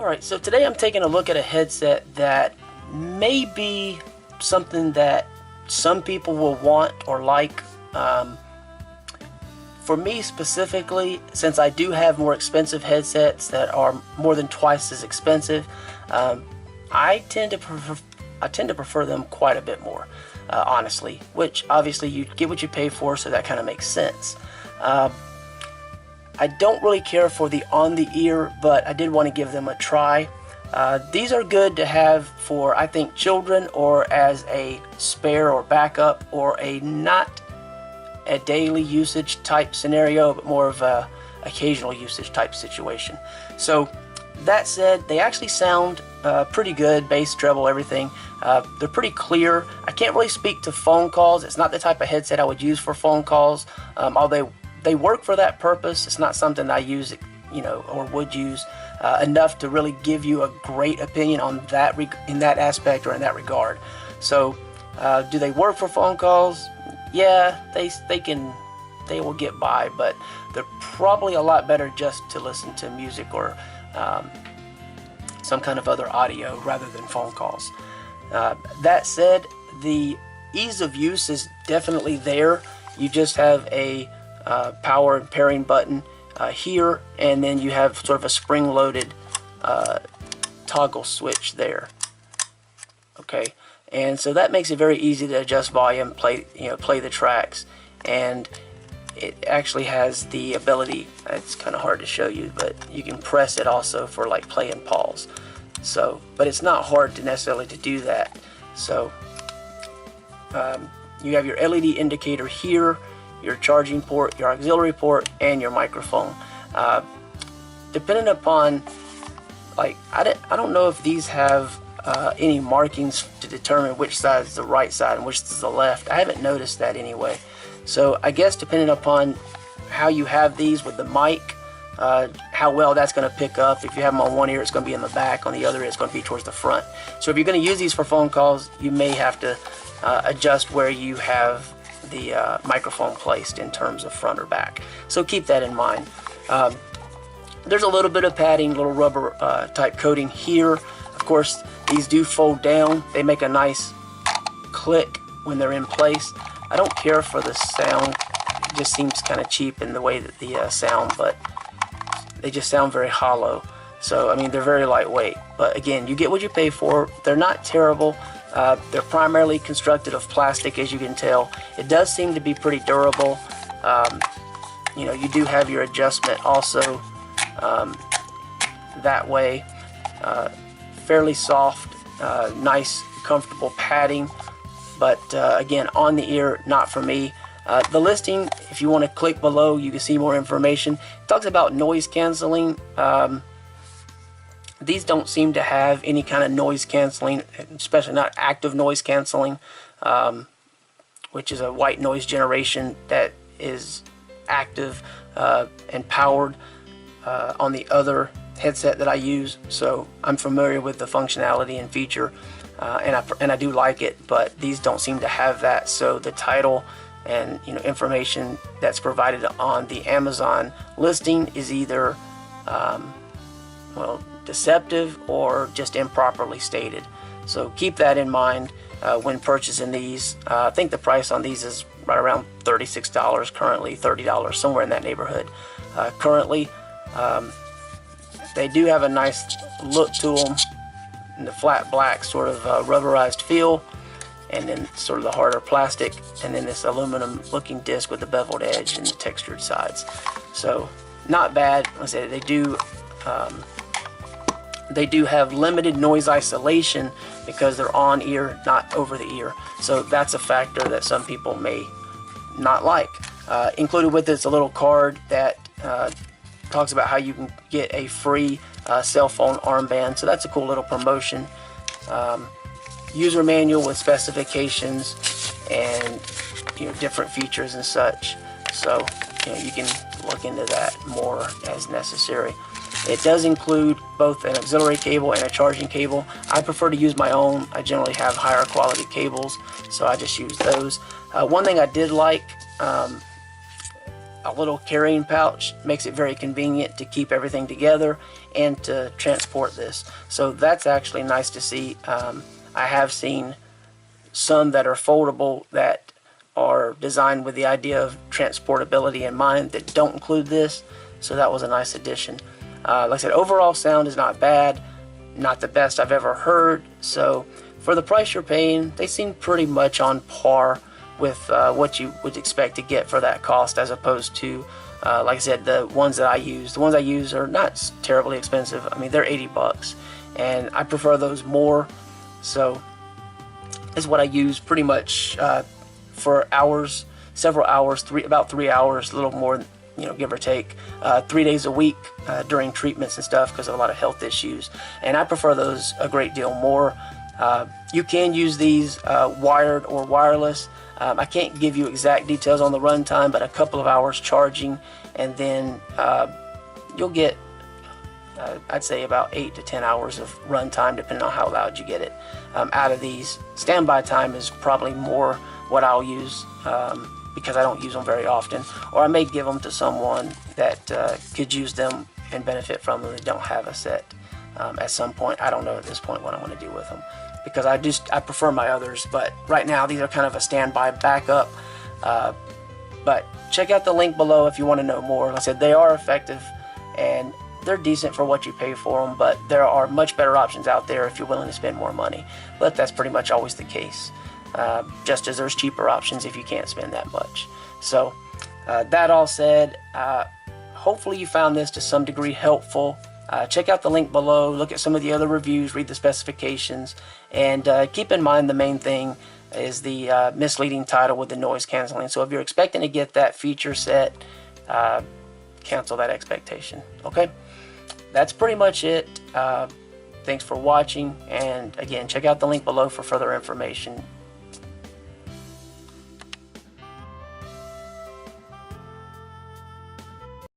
Alright, so today I'm taking a look at a headset that may be something that some people will want or like. For me specifically, since I do have more expensive headsets that are more than twice as expensive, I tend to prefer them quite a bit more, honestly, which obviously you get what you pay for, so that kind of makes sense. I don't really care for the on-the-ear, but I did want to give them a try. These are good to have for, I think, children, or as a spare or backup, or a not a daily usage type scenario, but more of a occasional usage type situation. So that said, they actually sound pretty good, bass, treble, everything. They're pretty clear. I can't really speak to phone calls. It's not the type of headset I would use for phone calls, although they work for that purpose. It's not something I use, or would use enough to really give you a great opinion on that in that aspect or in that regard. So, do they work for phone calls? Yeah, they will get by, but they're probably a lot better just to listen to music or some kind of other audio rather than phone calls. That said, the ease of use is definitely there. You just have a power and pairing button here, and then you have sort of a spring-loaded toggle switch there. Okay, and so that makes it very easy to adjust volume, play the tracks, and it actually has the ability. It's kind of hard to show you, but you can press it also for like play and pause. So, but it's not hard to necessarily to do that. So, you have your LED indicator here, your charging port, your auxiliary port, and your microphone. Depending upon, like, I don't know if these have any markings to determine which side is the right side and which is the left. I haven't noticed that anyway. So I guess depending upon how you have these with the mic, how well that's going to pick up. If you have them on one ear, it's going to be in the back. On the other ear, it's going to be towards the front. So if you're going to use these for phone calls, you may have to adjust where you have the microphone placed in terms of front or back. So keep that in mind. There's a little bit of padding, little rubber type coating here. Of course, these do fold down. They make a nice click when they're in place. I don't care for the sound. It just seems kind of cheap in the way that the sound, but they just sound very hollow. So, I mean, they're very lightweight. But again, you get what you pay for. They're not terrible. They're primarily constructed of plastic, as you can tell. It does seem to be pretty durable. You do have your adjustment also that way. Fairly soft, nice, comfortable padding. But again, on the ear, not for me. The listing, if you want to click below, you can see more information. It talks about noise canceling. These don't seem to have any kind of noise canceling, especially not active noise canceling, which is a white noise generation that is active and powered on the other headset that I use. So I'm familiar with the functionality and feature, and I do like it, but these don't seem to have that. So the title and information that's provided on the Amazon listing is either deceptive or just improperly stated. So keep that in mind when purchasing these. I think the price on these is right around $36 currently, $30, somewhere in that neighborhood. Currently, they do have a nice look to them, in the flat black sort of rubberized feel, and then sort of the harder plastic, and then this aluminum looking disc with the beveled edge and the textured sides. So not bad. I say they do have limited noise isolation because they're on ear, not over the ear. So that's a factor that some people may not like. Included with this a little card that talks about how you can get a free cell phone armband. So that's a cool little promotion. User manual with specifications and different features and such. So you can look into that more as necessary. It does include both an auxiliary cable and a charging cable. I prefer to use my own. I generally have higher quality cables, so I just use those. One thing I did like a little carrying pouch. Makes it very convenient to keep everything together and to transport this. So that's actually nice to see. I have seen some that are foldable that are designed with the idea of transportability in mind that don't include this. So that was a nice addition. Like I said, overall sound is not bad, not the best I've ever heard. So for the price you're paying, they seem pretty much on par with what you would expect to get for that cost, as opposed to, like I said, the ones that I use. The ones I use are not terribly expensive. I mean, they're 80 bucks, and I prefer those more. So this is what I use pretty much for hours, several hours, about 3 hours, a little more, give or take, 3 days a week during treatments and stuff because of a lot of health issues. And I prefer those a great deal more. You can use these wired or wireless. I can't give you exact details on the runtime, but a couple of hours charging, and then you'll get, I'd say, about 8 to 10 hours of runtime, depending on how loud you get it out of these. Standby time is probably more what I'll use because I don't use them very often, or I may give them to someone that could use them and benefit from them that don't have a set at some point. I don't know at this point what I'm going to do with them, because I prefer my others, but right now these are kind of a standby backup. But check out the link below if you want to know more. Like I said, they are effective and they're decent for what you pay for them, but there are much better options out there if you're willing to spend more money. But that's pretty much always the case, just as there's cheaper options if you can't spend that much. So that all said, hopefully you found this to some degree helpful. Check out the link below, look at some of the other reviews, read the specifications, and keep in mind the main thing is the misleading title with the noise canceling. So if you're expecting to get that feature set, cancel that expectation. Okay, that's pretty much it. Thanks for watching, and again, check out the link below for further information.